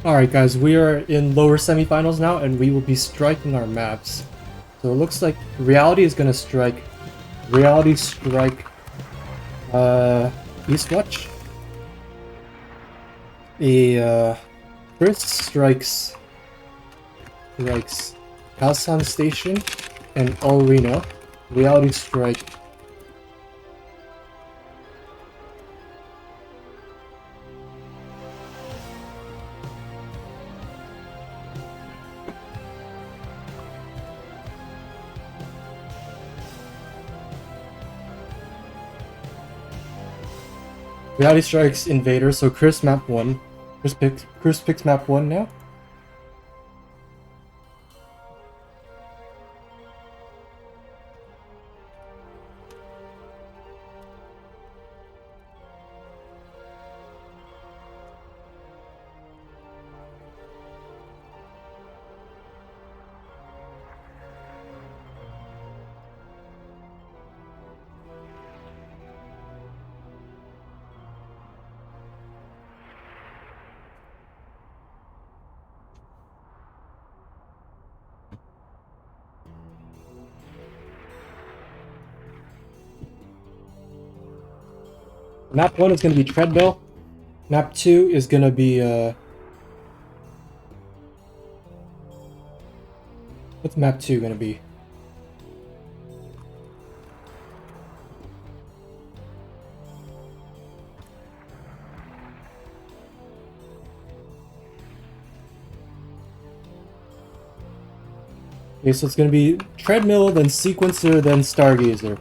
Alright guys, we are in lower semifinals now and we will be striking our maps. So it looks like ReaLiTy is gonna strike. ReaLiTy strike Eastwatch. Chris strikes Kasan Station and Arena. ReaLiTy strike ReaLiTy strikes Invader, so Chris map 1. Chris picks map 1 now. Map 1 is going to be Treadmill. Map 2 is going to be, what's map 2 going to be? Okay, so it's going to be Treadmill, then Sequencer, then Stargazer.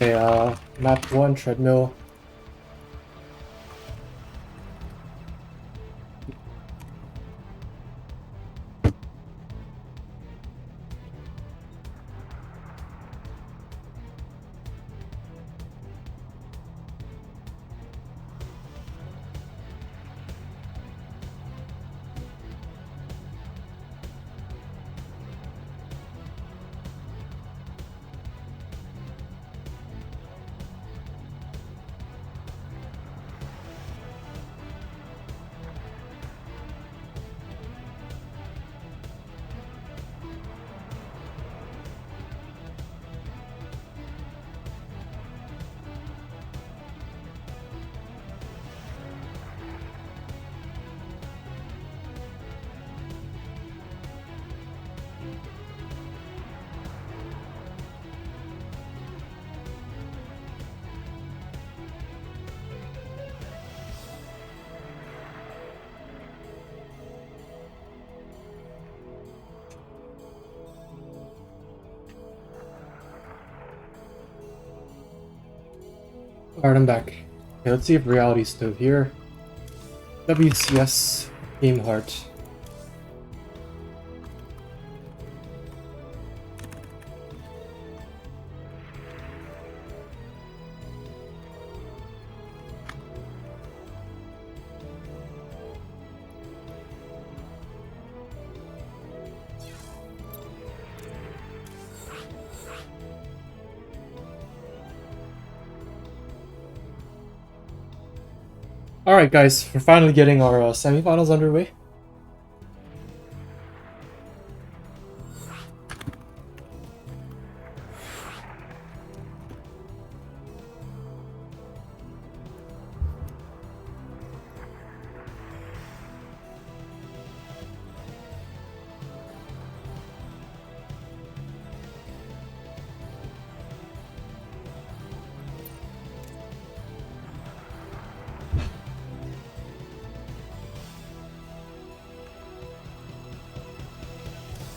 Okay, map 1, Treadmill. Alright, I'm back. Okay, let's see if ReaLiTy's still here. WCS Game Heart. Alright guys, we're finally getting our semifinals underway.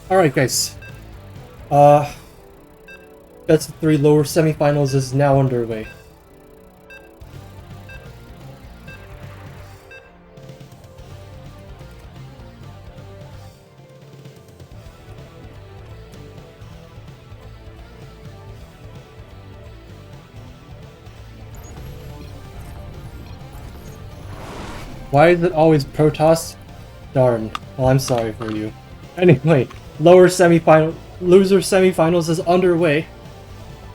Alright guys, best of 3 lower semifinals is now underway. Why is it always Protoss? Darn. Well, I'm sorry for you. Anyway, loser semifinals is underway.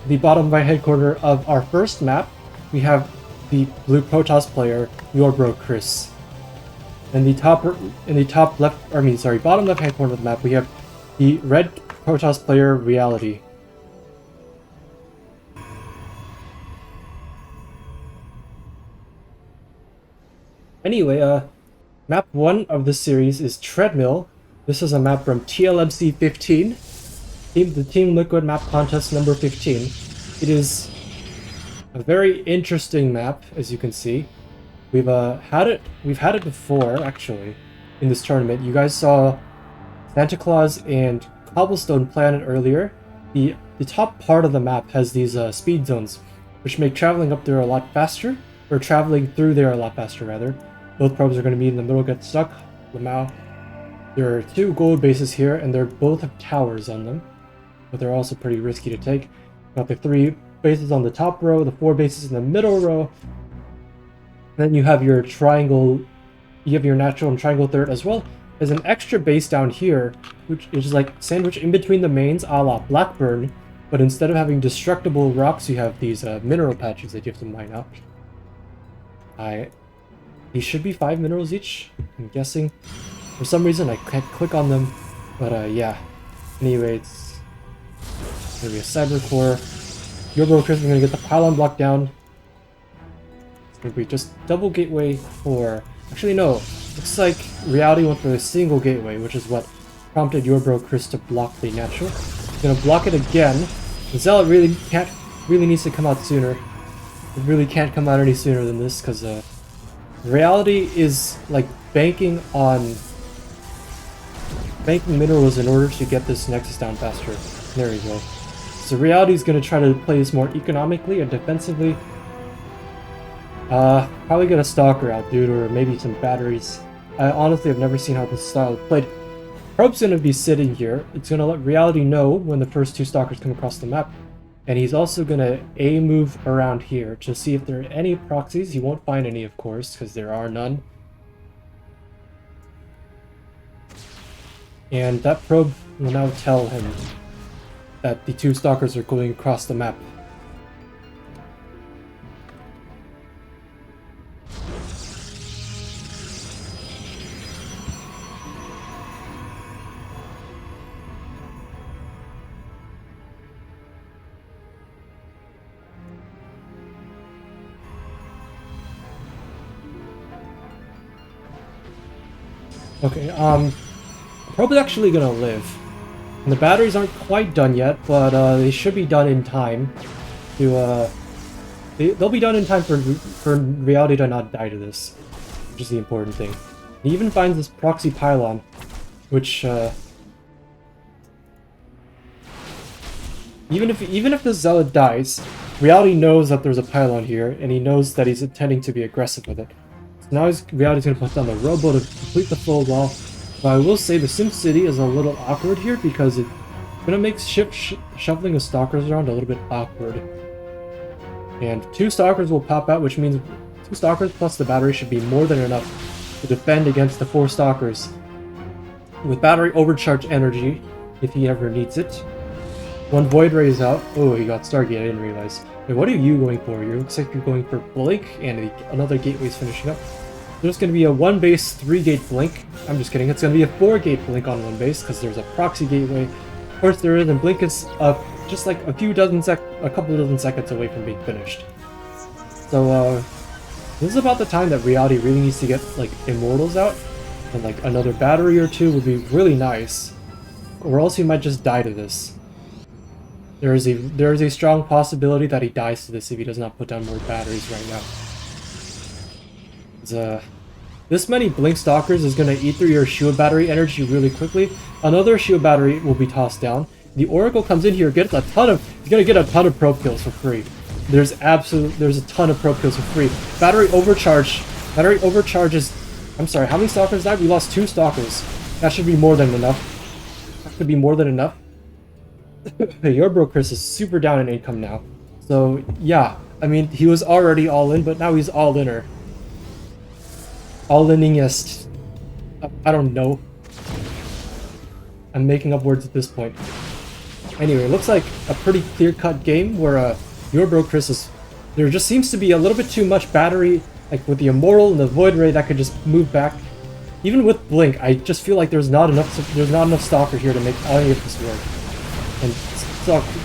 The bottom right hand corner of our first map, we have the blue Protoss player, YourBroChris. In the bottom left hand corner of the map, we have the red Protoss player, ReaLiTy. Anyway, map 1 of this series is Treadmill. This is a map from TLMC 15, the Team Liquid map contest number 15. It is a very interesting map, as you can see. We've had it before, actually, in this tournament. You guys saw Santa Claus and Cobblestone Planet earlier. The top part of the map has these speed zones, which make traveling up there a lot faster, or traveling through there a lot faster, rather. Both probes are going to meet in the middle, get stuck. Lamau. There are 2 gold bases here, and they both have towers on them, but they're also pretty risky to take. Got the 3 bases on the top row, the 4 bases in the middle row. Then you have your triangle, you have your natural and triangle third, as well as an extra base down here, which is like sandwiched in between the mains a la Blackburn, but instead of having destructible rocks, you have these mineral patches that you have to mine out. These should be 5 minerals each, I'm guessing. For some reason, I can't click on them, but yeah. Anyway, it's gonna be a cyber core. YourBroChris is gonna get the pylon block down. It's gonna be just double gateway for. Actually, no. Looks like ReaLiTy went for a single gateway, which is what prompted YourBroChris to block the natural. He's gonna block it again. The Zealot really needs to come out sooner. It really can't come out any sooner than this, because ReaLiTy is like banking minerals in order to get this Nexus down faster. There we go. So ReaLiTy is going to try to play this more economically and defensively. Probably get a Stalker out, dude, or maybe some batteries. I honestly have never seen how this style is played. Probe's going to be sitting here. It's going to let ReaLiTy know when the first 2 Stalkers come across the map. And he's also going to move around here to see if there are any proxies. He won't find any, of course, because there are none. And that probe will now tell him that the 2 Stalkers are going across the map. Okay, probe is actually gonna live. And the batteries aren't quite done yet, but they should be done in time to they'll be done in time for ReaLiTy to not die to this, which is the important thing. He even finds this proxy pylon, which even if the Zealot dies, ReaLiTy knows that there's a pylon here, and he knows that he's intending to be aggressive with it. Now ReaLiTy's going to put down the Robo to complete the full wall. But I will say the SimCity is a little awkward here because it's going to make shuffling the Stalkers around a little bit awkward. And 2 Stalkers will pop out, which means 2 Stalkers plus the battery should be more than enough to defend against the 4 Stalkers. With battery overcharge energy, if he ever needs it. 1 Void Ray is out. Oh, he got Stargate, I didn't realize. Wait, what are you going for? You looks like you're going for Blink, and another gateway's finishing up. There's going to be a 1 base, 3 gate blink. I'm just kidding. It's going to be a 4 gate blink on 1 base because there's a proxy gateway. Of course there is, and blink is just like a couple dozen seconds away from being finished. So this is about the time that ReaLiTy really needs to get like immortals out, and like another battery or 2 would be really nice, or else he might just die to this. There is a strong possibility that he dies to this if he does not put down more batteries right now. This many Blink Stalkers is going to eat through your shield battery energy really quickly. Another shield battery will be tossed down. The Oracle comes in here, he's going to get a ton of probe kills for free. There's a ton of probe kills for free. Battery overcharge is, I'm sorry, how many Stalkers died? We lost 2 Stalkers. That should be more than enough. That could be more than enough. YourBroChris is super down in income now. So yeah, I mean, he was already all in, but now he's all inner. all-inningest. I don't know. I'm making up words at this point. Anyway, it looks like a pretty clear-cut game where YourBroChris is. There just seems to be a little bit too much battery, like with the Immortal and the Void Ray that could just move back. Even with Blink, I just feel like there's not enough Stalker here to make any of this work. And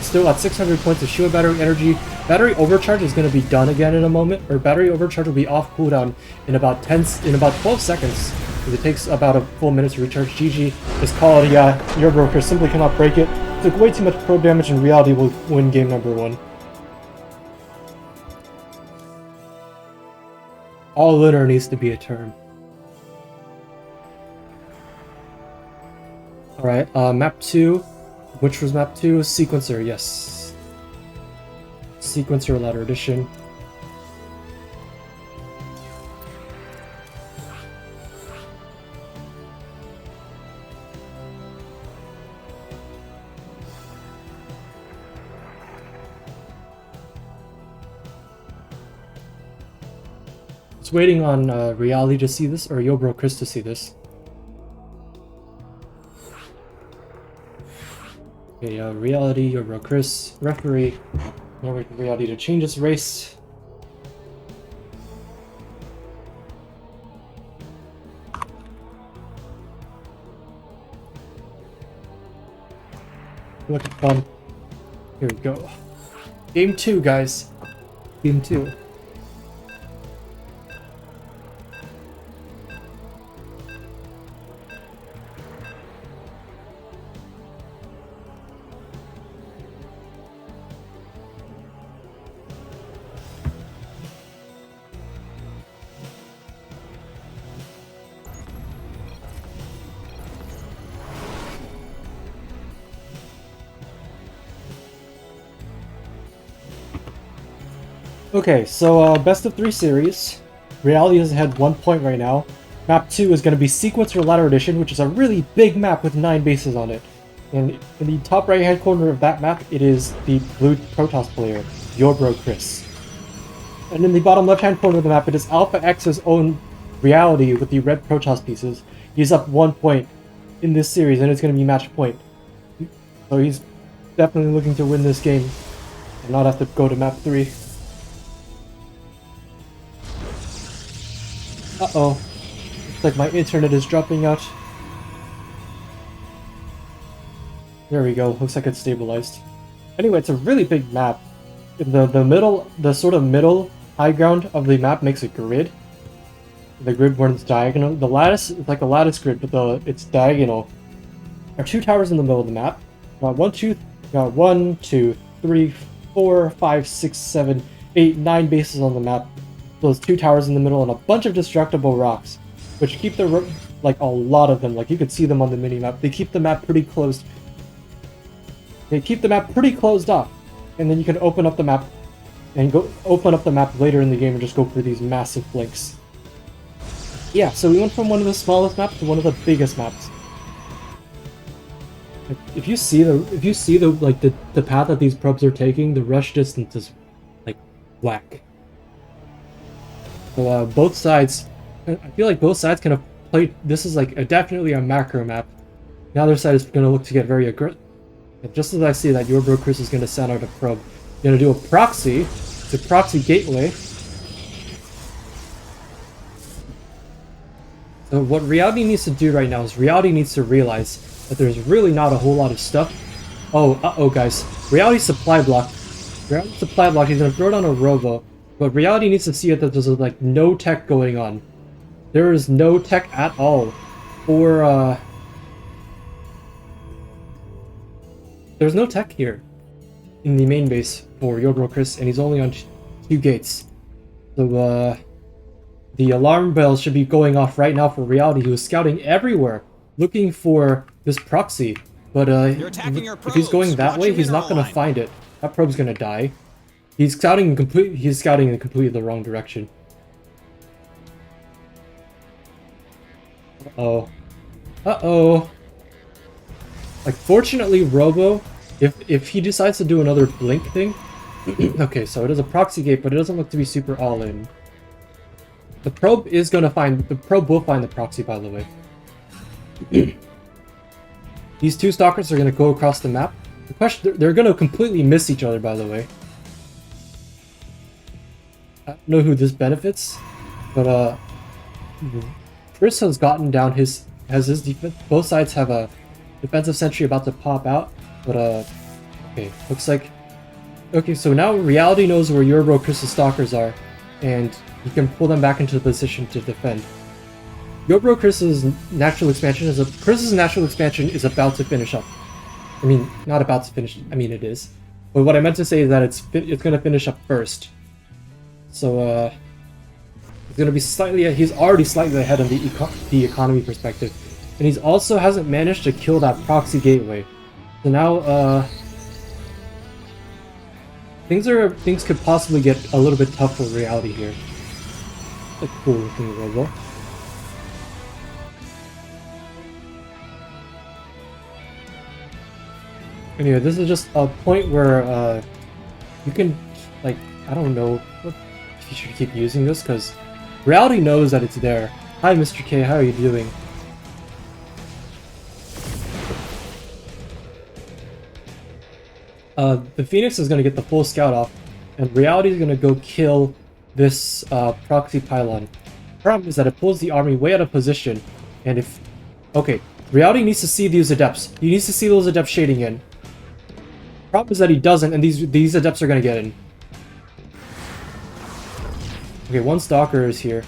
still at 600 points of Shield Battery energy. Battery Overcharge is going to be done again in a moment, or Battery Overcharge will be off cooldown in about 12 seconds. It takes about a full minute to recharge. GG is called. Yeah, YourBroChris simply cannot break it. Took way too much probe damage, and ReaLiTy will win game number 1. All litter needs to be a term. Alright, map 2. Which was map 2? Sequencer, yes. Sequencer Ladder Edition. Just waiting on ReaLiTy to see this, or YourBroChris to see this. Okay, ReaLiTy, YourBroChris, referee. Now we're waiting for ReaLiTy to change its race. Look at fun. Here we go. Game 2, guys. Game 2. Okay, so best of 3 series. ReaLiTy has had 1 point right now. Map 2 is going to be Sequencer Ladder Edition, which is a really big map with 9 bases on it. And in the top right hand corner of that map, it is the blue Protoss player, YourBroChris. And in the bottom left hand corner of the map, it is Alpha X's own ReaLiTy with the red Protoss pieces. He's up 1 point in this series, and it's going to be match point. So he's definitely looking to win this game and not have to go to map 3. Uh-oh. Looks like my internet is dropping out. There we go. Looks like it's stabilized. Anyway, it's a really big map. The sort of middle high ground of the map makes a grid. The grid runs diagonal. The lattice is like a lattice grid, but it's diagonal. There are 2 towers in the middle of the map. Got 1, 2, 3, 4, 5, 6, 7, 8, 9 bases on the map. Those 2 towers in the middle and a bunch of destructible rocks, which keep like a lot of them. Like you could see them on the mini map. They keep the map pretty closed. They keep the map pretty closed off, and then you can open up the map and go open up the map later in the game and just go for these massive flanks. Yeah, so we went from one of the smallest maps to one of the biggest maps. If you see the path that these probes are taking, the rush distance is like whack. So both sides, I feel like both sides kind of play. This is like definitely a macro map. The other side is going to look to get very aggressive. Just as I see that, YourBroChris is going to send out a probe. Going to do a proxy. It's a proxy gateway. So what ReaLiTy needs to do right now is ReaLiTy needs to realize that there's really not a whole lot of stuff. Oh, uh-oh, guys. ReaLiTy supply block. ReaLiTy supply block. He's going to throw down a Robo. But ReaLiTy needs to see that there's like no tech going on. There is no tech at all. Or there's no tech here in the main base for YourBroChris, and he's only on 2 gates. So the alarm bells should be going off right now for ReaLiTy, who is scouting everywhere, looking for this proxy. But if he's going that way, he's not going to find it. That probe's going to die. He's scouting in completely the wrong direction. Uh-oh. Uh-oh. Like, fortunately, Robo, if he decides to do another blink thing... Okay, so it is a proxy gate, but it doesn't look to be super all-in. The probe will find the proxy, by the way. These two stalkers are gonna go across the map. The question, they're gonna completely miss each other, by the way. I don't know who this benefits, but Chris has gotten down his defense. Both sides have a defensive sentry about to pop out, but okay, looks like okay. So now ReaLiTy knows where YourBroChris' stalkers are, and he can pull them back into the position to defend. YourBroChris' natural expansion is about to finish up. I mean, not about to finish. I mean, it is. But what I meant to say is that it's gonna finish up first. So he's gonna be he's already slightly ahead of the economy perspective, and he's also hasn't managed to kill that proxy gateway. So now things could possibly get a little bit tough for ReaLiTy here. A cool looking robo. Anyway, this is just a point where you can, like, I don't know if you should keep using this, because ReaLiTy knows that it's there. Hi, Mr. K, how are you doing? The Phoenix is going to get the full scout off, and ReaLiTy is going to go kill this proxy pylon. Problem is that it pulls the army way out of position, and if... Okay, ReaLiTy needs to see these adepts. He needs to see those adepts shading in. Problem is that he doesn't, and these adepts are going to get in. Okay, one stalker is here.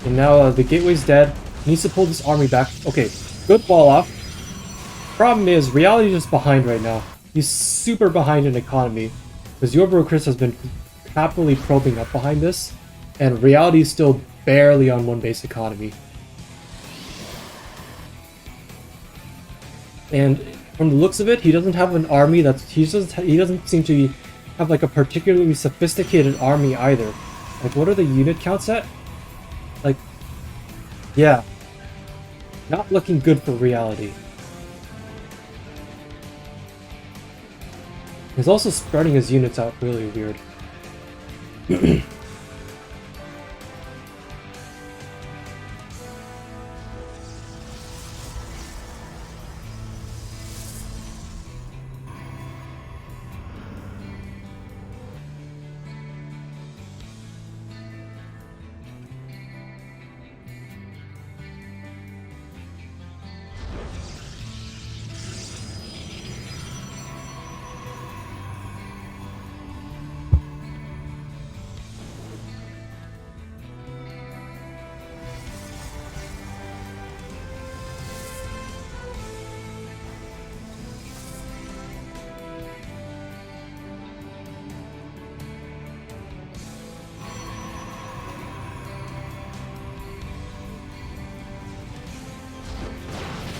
And now the gateway's dead. He needs to pull this army back. Okay, good ball off. Problem is, ReaLiTy is behind right now. He's super behind in economy. Because YourBroChris has been happily probing up behind this. And ReaLiTy is still barely on one base economy. And from the looks of it, he doesn't have an army that's... He doesn't seem to have like a particularly sophisticated army either. Like, what are the unit counts at? Like, yeah. Not looking good for ReaLiTy. He's also spreading his units out really weird.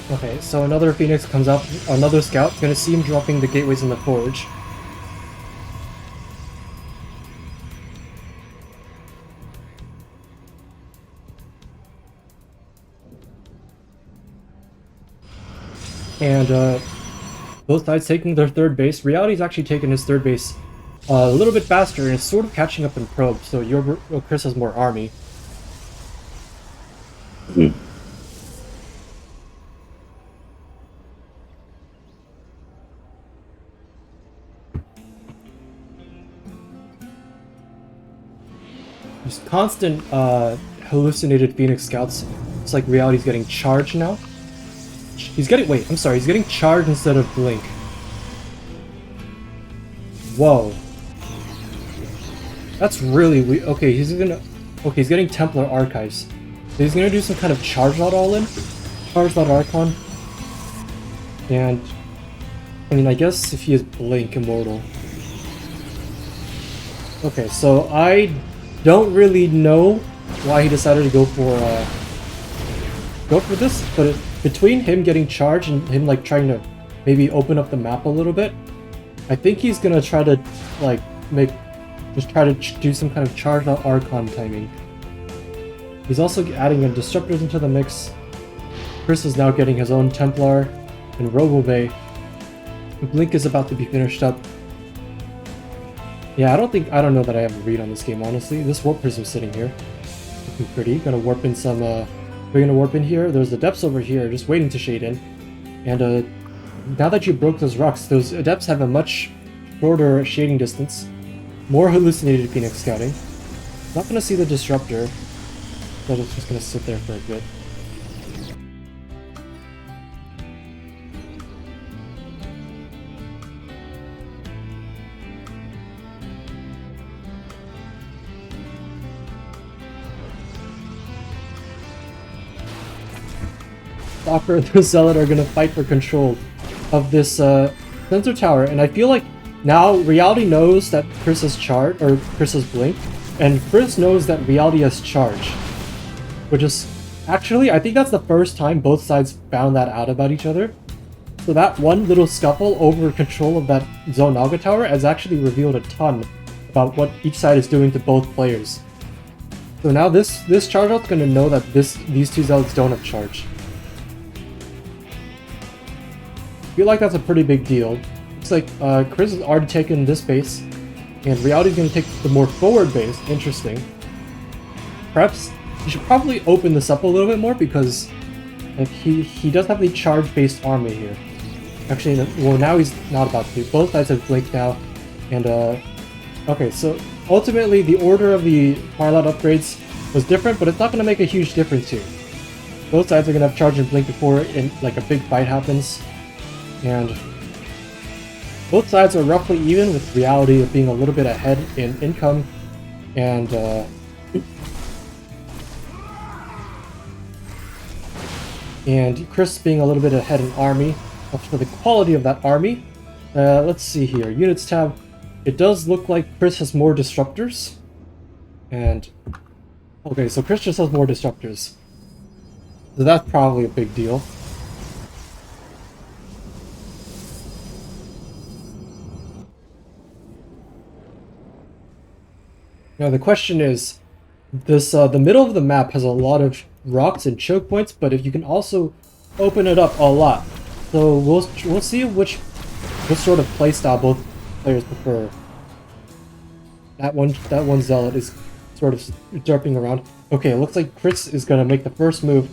Okay, so another Phoenix comes up, another scout. Gonna see him dropping the gateways in the forge. And both sides taking their third base. ReaLiTy's actually taken his third base a little bit faster, and it's sort of catching up in probe, so YourBroChris has more army. There's constant hallucinated Phoenix scouts. It's like ReaLiTy's getting charged now. He's getting charged instead of blink. Whoa. That's really weird. Okay, he's getting Templar Archives. So he's gonna do some kind of charge lot all-in. Charge lot Archon. And I mean, I guess if he is blink immortal. Okay, so I don't really know why he decided to go for this, but between him getting charged and him like trying to maybe open up the map a little bit, I think he's gonna try to like do some kind of charged out Archon timing. He's also adding in disruptors into the mix. Chris is now getting his own Templar and Robobay. Blink is about to be finished up. Yeah, I don't know that I have a read on this game, honestly. This Warp Prism's sitting here. looking pretty. Gonna warp in some, we're gonna warp in here. There's the Adepts over here, just waiting to shade in. And now that you broke those rocks, those Adepts have a much shorter shading distance. More hallucinated Phoenix scouting. Not gonna see the Disruptor, but it's just gonna sit there for a bit. Stalker and the Zealot are gonna fight for control of this sensor tower, and I feel like now ReaLiTy knows that Chris has charged, or Chris has blinked, and Chris knows that ReaLiTy has charged. Which is, actually, I think that's the first time both sides found that out about each other. So that one little scuffle over control of that Zone Naga tower has actually revealed a ton about what each side is doing to both players. So now this charge out's gonna know that these two Zealots don't have charge. I feel like that's a pretty big deal. Looks like Chris has already taken this base, and ReaLiTy's going to take the more forward base. Interesting. Perhaps you should probably open this up a little bit more because like, he does have the charge-based army here. Actually, well, now he's not about to. Both sides have blinked now, and okay, so ultimately the order of the Twilight upgrades was different, but it's not going to make a huge difference here. Both sides are going to have charge and blink before like a big fight happens. And both sides are roughly even, with ReaLiTy being a little bit ahead in income, and Chris being a little bit ahead in army. As for the quality of that army, let's see here. Units tab. It does look like Chris has more disruptors, and okay, so Chris just has more disruptors. So that's probably a big deal. Now the question is, this the middle of the map has a lot of rocks and choke points, but if you can also open it up a lot, so we'll see what sort of playstyle both players prefer. That one Zealot is sort of derping around. Okay, it looks like Chris is gonna make the first move,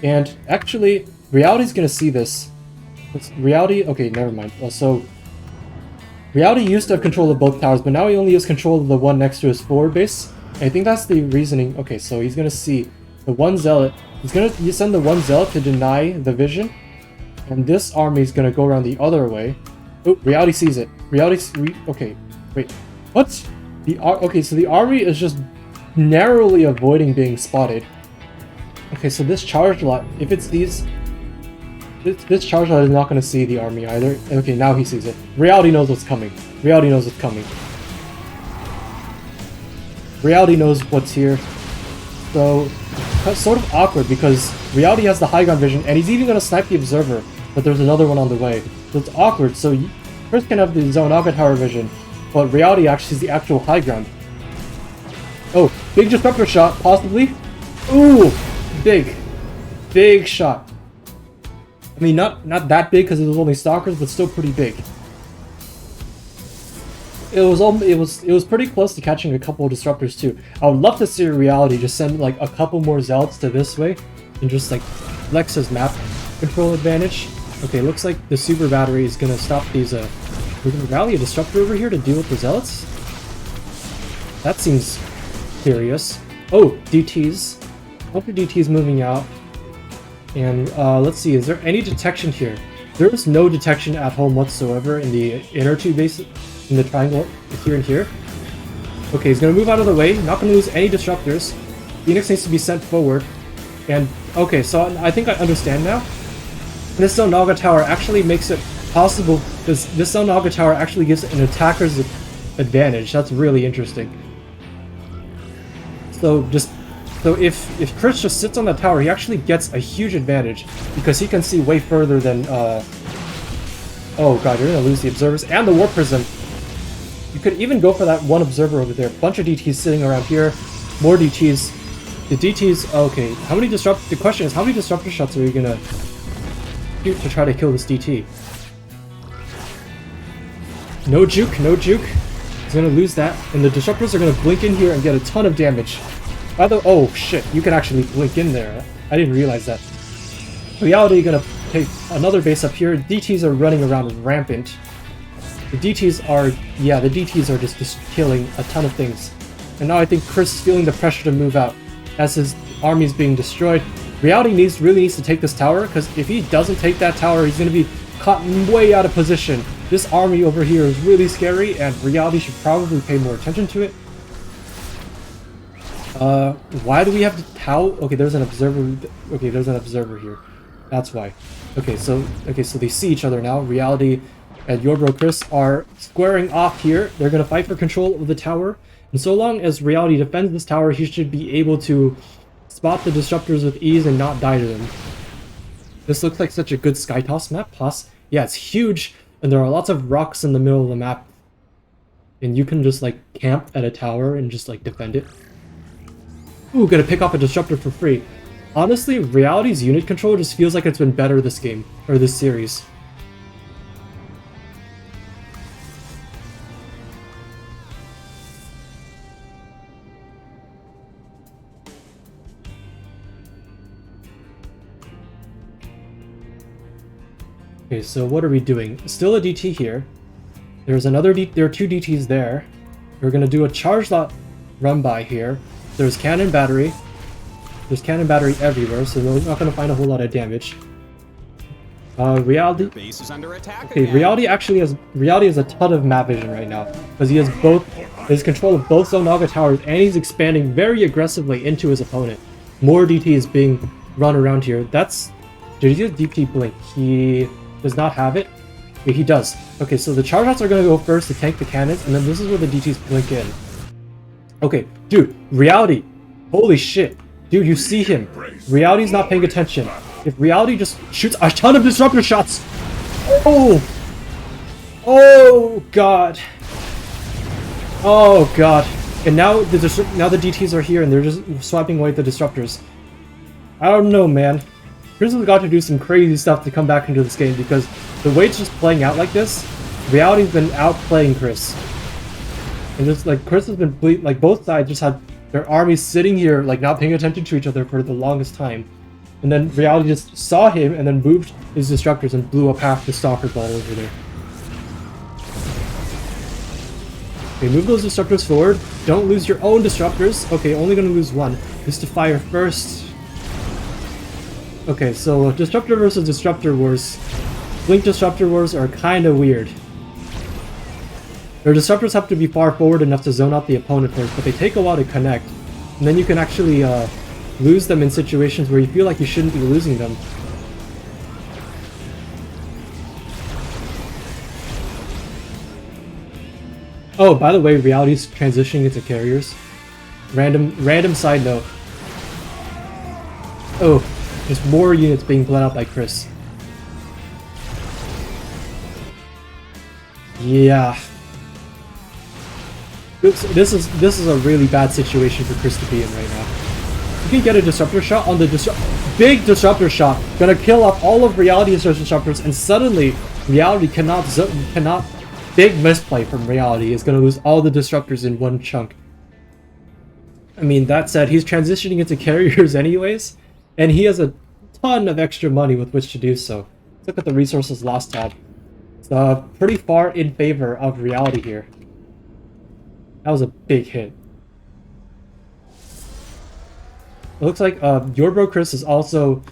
and actually ReaLiTy's gonna see this. ReaLiTy, okay, never mind. So ReaLiTy used to have control of both towers, but now he only has control of the one next to his forward base. I think that's the reasoning. Okay, so he's gonna see the one Zealot. He's gonna send the one Zealot to deny the vision, and this army is gonna go around the other way. Oh, ReaLiTy sees it. Okay, wait, what? Okay, so the army is just narrowly avoiding being spotted. Okay, so this charge lot, if it's these. This charge lot is not going to see the army either. Okay, now he sees it. ReaLiTy knows what's coming. ReaLiTy knows what's coming. ReaLiTy knows what's here. So, it's sort of awkward because ReaLiTy has the high ground vision, and he's even going to snipe the Observer, but there's another one on the way. So it's awkward. So Chris can have the Zone Naga tower vision, but ReaLiTy actually is the actual high ground. Oh, big Disruptor shot, possibly. Ooh, big shot. I mean, not that big because it was only Stalkers, but still pretty big. It was pretty close to catching a couple of Disruptors too. I would love to see ReaLiTy just send like a couple more Zealots to this way and just like flex his map control advantage. Okay, looks like the Super Battery is gonna stop these. We're gonna rally a Disruptor over here to deal with the Zealots. That seems curious. Oh, DTs. Bunch of DTs moving out. And let's see, is there any detection here? There is no detection at home whatsoever in the inner two bases, in the triangle here and here. Okay, he's gonna move out of the way, not gonna lose any disruptors. Phoenix needs to be sent forward. And okay, so I think I understand now. This Zone Naga tower actually makes it possible, because this Zone Naga tower actually gives an attacker's advantage. That's really interesting. So if Chris just sits on that tower, he actually gets a huge advantage because he can see way further than oh god, you're gonna lose the observers and the warp prism. You could even go for that one observer over there. Bunch of DTs sitting around here. More DTs. The DTs, okay. The question is, how many disruptor shots are you gonna shoot to try to kill this DT? No juke. He's gonna lose that, and the disruptors are gonna blink in here and get a ton of damage. By the oh shit, you can actually blink in there. I didn't realize that. ReaLiTy gonna take another base up here. DTs are running around rampant. The DTs are, yeah, the DTs are just killing a ton of things. And now I think Chris is feeling the pressure to move out as his army is being destroyed. ReaLiTy really needs to take this tower, because if he doesn't take that tower, he's going to be caught way out of position. This army over here is really scary, and ReaLiTy should probably pay more attention to it. Why do we have to tower? Okay, there's an observer. Okay, there's an observer here. That's why. Okay, so they see each other now. ReaLiTy and YourBroChris are squaring off here. They're going to fight for control of the tower. And so long as ReaLiTy defends this tower, he should be able to spot the disruptors with ease and not die to them. This looks like such a good sky toss map. Plus, yeah, it's huge, and there are lots of rocks in the middle of the map. And you can just like camp at a tower and just like defend it. Ooh, gonna pick off a disruptor for free. Honestly, ReaLiTy's unit control just feels like it's been better this game, or this series. Okay, so what are we doing? Still a DT here. There's another there are two DTs there. We're gonna do a charge lot run by here. There's cannon battery. There's cannon battery everywhere, so we're not gonna find a whole lot of damage. ReaLiTy base is under attack. Okay, ReaLiTy has a ton of map vision right now, because he has his control of both Zonaga towers, and he's expanding very aggressively into his opponent. More DT is being run around here. Did he use DT blink? He does not have it. Okay, he does. Okay, so the charge lots are gonna go first to tank the cannons, and then this is where the DTs blink in. Okay, dude, ReaLiTy, holy shit. Dude, you see him. ReaLiTy's not paying attention. If ReaLiTy just shoots a ton of disruptor shots. Oh! Oh god. Oh god. And now the DTs are here and they're just swiping away the disruptors. I don't know, man. Chris has got to do some crazy stuff to come back into this game, because the way it's just playing out like this, ReaLiTy's been outplaying Chris. And just like Chris has been like both sides just had their armies sitting here like not paying attention to each other for the longest time. And then ReaLiTy just saw him and then moved his disruptors and blew up half the stalker ball over there. Okay, move those disruptors forward. Don't lose your own disruptors. Okay, only gonna lose one. Just to fire first. Okay, so disruptor versus disruptor wars. Blink disruptor wars are kind of weird. Their disruptors have to be far forward enough to zone out the opponent first, but they take a while to connect. And then you can actually lose them in situations where you feel like you shouldn't be losing them. Oh, by the way, ReaLiTy's transitioning into carriers. Random side note. Oh, there's more units being bled out by Chris. Yeah. This is a really bad situation for Chris to be in right now. You can get a disruptor shot on the big disruptor shot, gonna kill off all of ReaLiTy's disruptors, and suddenly ReaLiTy cannot. Big misplay from ReaLiTy is gonna lose all the disruptors in one chunk. I mean, that said, he's transitioning into carriers anyways, and he has a ton of extra money with which to do so. Let's look at the resources lost tab. It's pretty far in favor of ReaLiTy here. That was a big hit. It looks like YourBroChris is also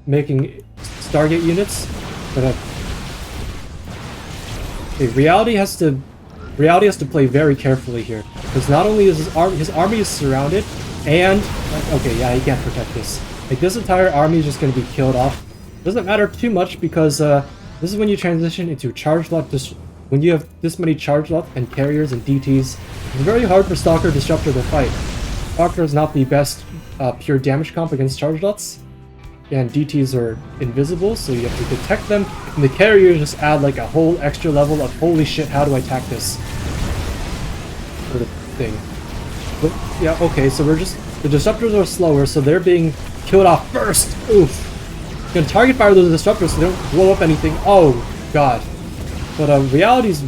making Stargate units. But okay, ReaLiTy has to play very carefully here, because not only is his army is surrounded, and okay, yeah, he can't protect this. Like, this entire army is just going to be killed off. Doesn't matter too much, because this is when you transition into charge lot. When you have this many charge lots and carriers and DTs, it's very hard for Stalker Disruptor to fight. Stalker is not the best pure damage comp against charge lots, and DTs are invisible, so you have to detect them, and the carriers just add like a whole extra level of holy shit, how do I attack this sort of thing. But yeah, okay, so the disruptors are slower, so they're being killed off first. Oof. You're gonna target fire those disruptors so they don't blow up anything. Oh god. But ReaLiTy's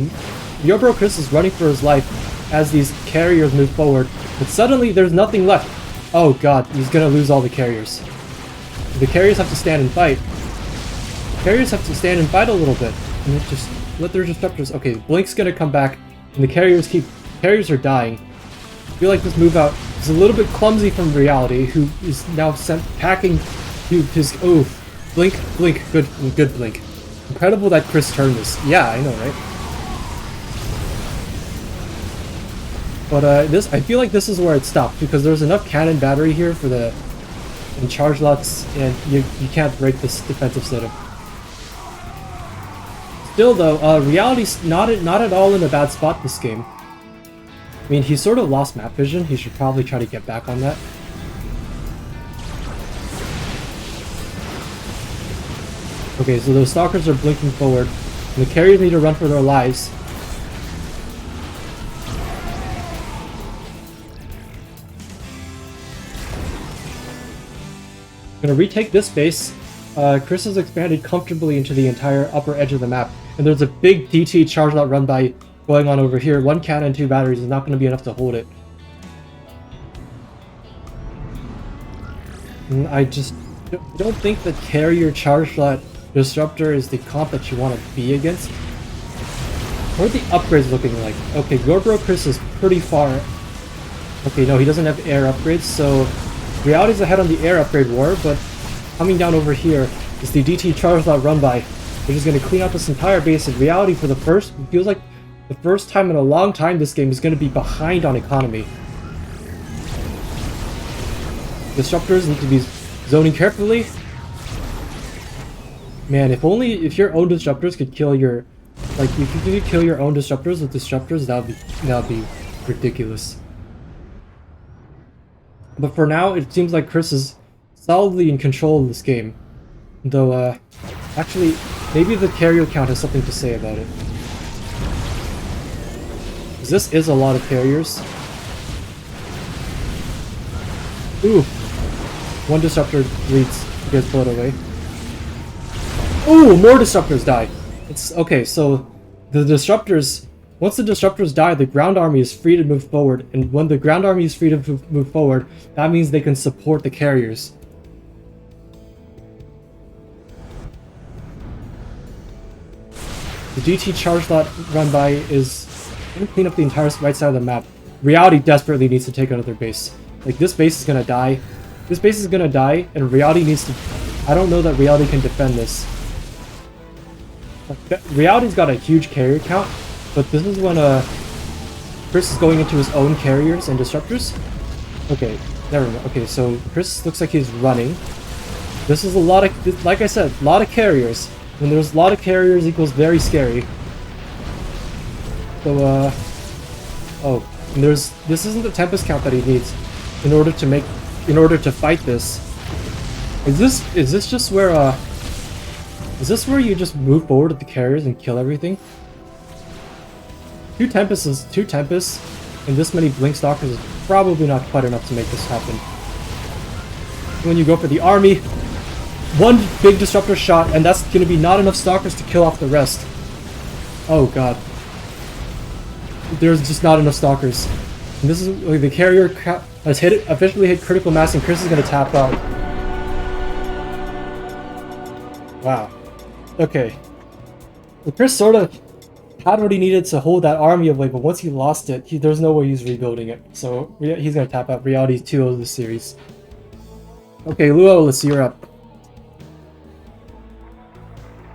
YourBroChris is running for his life as these carriers move forward, but suddenly there's nothing left. Oh god, he's gonna lose all the carriers. The carriers have to stand and fight. Carriers have to stand and fight a little bit. And just let their disruptors... Okay, Blink's gonna come back, and the carriers are dying. I feel like this move out is a little bit clumsy from ReaLiTy, who is now packing his... Oh, Blink, good Blink. Incredible that Chris turned this. Yeah, I know, right? But I feel like this is where it stopped, because there's enough cannon battery here for the... and charge lots, and you can't break this defensive setup. Still though, ReaLiTy's not at all in a bad spot this game. I mean, he sort of lost map vision. He should probably try to get back on that. Okay, so those stalkers are blinking forward, and the carriers need to run for their lives. Gonna retake this base. Chris has expanded comfortably into the entire upper edge of the map, and there's a big DT charge lot run by going on over here. One cannon and 2 batteries is not going to be enough to hold it. And I just don't think the carrier charge lot disruptor is the comp that you want to be against. What are the upgrades looking like? Okay, YourBroChris is pretty far. Okay, no, he doesn't have air upgrades, so ReaLiTy's ahead on the air upgrade war, but coming down over here is the DT charge lot run by, which is going to clean out this entire base. And ReaLiTy, for the first, it feels like the first time in a long time this game is going to be behind on economy. Disruptors need to be zoning carefully. Man, if your own disruptors could kill your, like, if you could kill your own disruptors with disruptors, that would be ridiculous. But for now, it seems like Chris is solidly in control of this game. Though, actually, maybe the carrier count has something to say about it. This is a lot of carriers. Ooh! One disruptor gets blown away. Ooh! More disruptors die! It's okay, so the disruptors... Once the disruptors die, the ground army is free to move forward, and when the ground army is free to move forward, that means they can support the carriers. The DT charge lot run by is going to clean up the entire right side of the map. ReaLiTy desperately needs to take another base. Like, this base is going to die. This base is going to die, and ReaLiTy needs to... I don't know that ReaLiTy can defend this. ReaLiTy's got a huge carrier count, but this is when Chris is going into his own carriers and disruptors. Okay, there we go. Okay, so Chris looks like he's running. This is a lot of, like I said, a lot of carriers. When there's a lot of carriers equals very scary. So, oh, and this isn't the Tempest count that he needs in order to fight this. Is this just where, is this where you just move forward with the carriers and kill everything? Two Tempests and this many Blink Stalkers is probably not quite enough to make this happen. When you go for the army, one big disruptor shot, and that's going to be not enough Stalkers to kill off the rest. Oh god. There's just not enough Stalkers. And this is like, the carrier has officially hit critical mass, and Chris is going to tap out. Wow. Okay. Well, Chris sort of had what he needed to hold that army of like, but once he lost it, there's no way he's rebuilding it. So he's going to tap out. ReaLiTy's 2-0 this series. Okay, Luo, let's see, you're up.